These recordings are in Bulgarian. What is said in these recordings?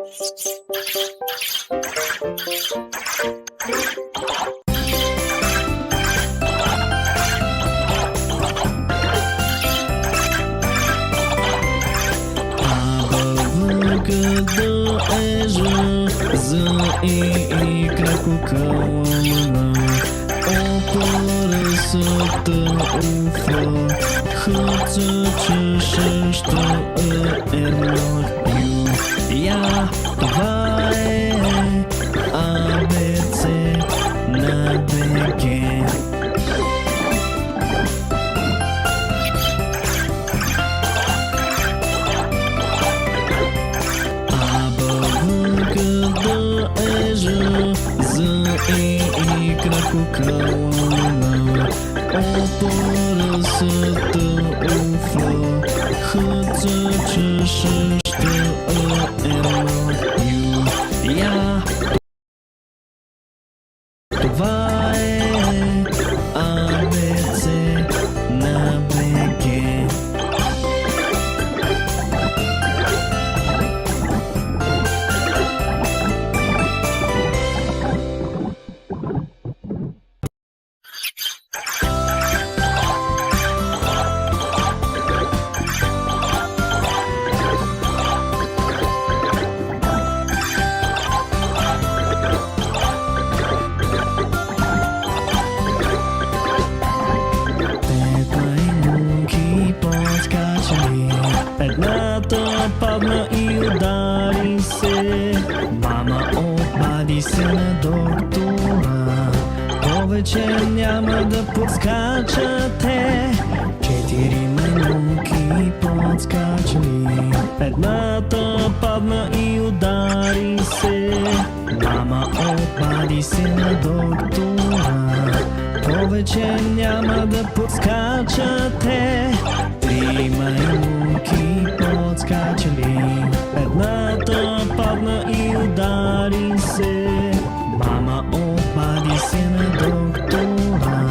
До ежа за и кракокалана опоръсата уфа хъца чешеща едно ю. Я, това е АБЦ на БГ. За и кракокалана опоръсата уфа хъца чешеща едно ю. Я, това е АБЦ на БГ. Едната падна и удари се. Мама обади се на доктора. Повече няма да подскачате. 4 маймунки подскачали. Едната падна и удари се. Мама обади се на доктора. Повече няма да подскачате. 3 маймунки подскачали. Едната падна и удари се. Мама обади се на доктора.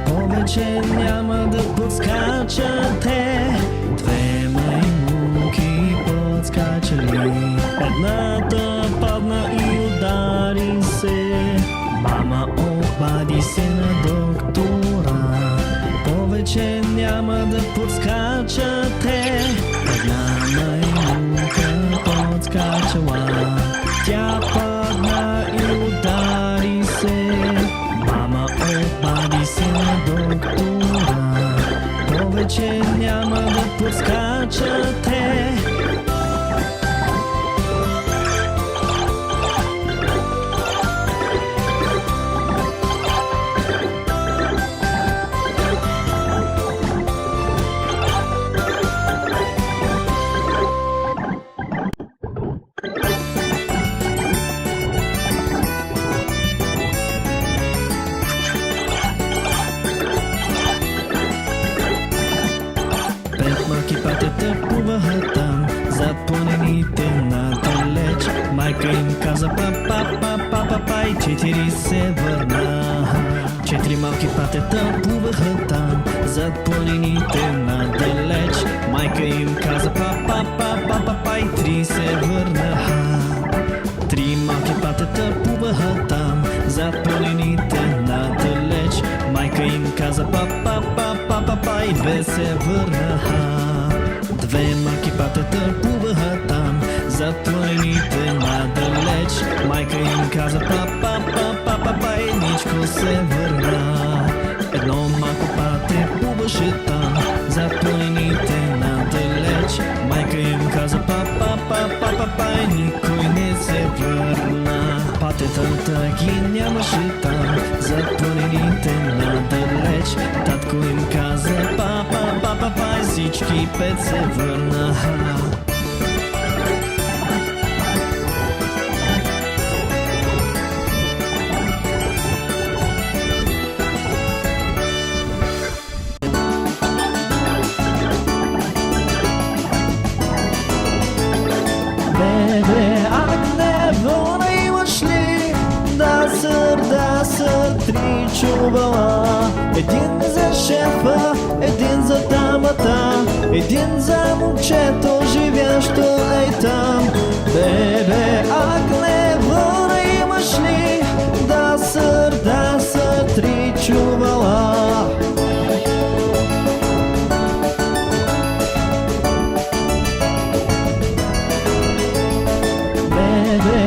Повече няма да подскачате. 2 маймунки подскачали. Едната падна и удари се. Мама обади се на доктора. Повече няма да подскачате. Една маймунка подскачала. Тя падна и удари се. Мама обади се на доктора. Повече няма да подскачате. Патята плуваха там, зад планините надалеч. Майка им каза па-па-па-па-па-па и 4 се върнаха. 4 малки патета плуваха там, зад планините надалеч. Майка им каза па-па-па-па-па-па и 3 се върнаха. 3 малки патета плуваха там, зад планините надалеч. Майка им каза па-па-па-па-па-па и 2 се върнаха. 2 малки патета плуваха там, зад планините надалеч. Майка им каза па-па-па-па-па-па и ничко се върна. Едно малко пате плуваше там, зад планините надалеч. Майка им каза па-па-па-па-па-па и никой не се върна. Патетата ги нямаше там, зад планините надалеч. Татко им каза па-па-па-па-па и всички 5 се върнаха. Три чувала, един за шефа, един за дамата, един за момчето, живящо ей там. Бебе, breve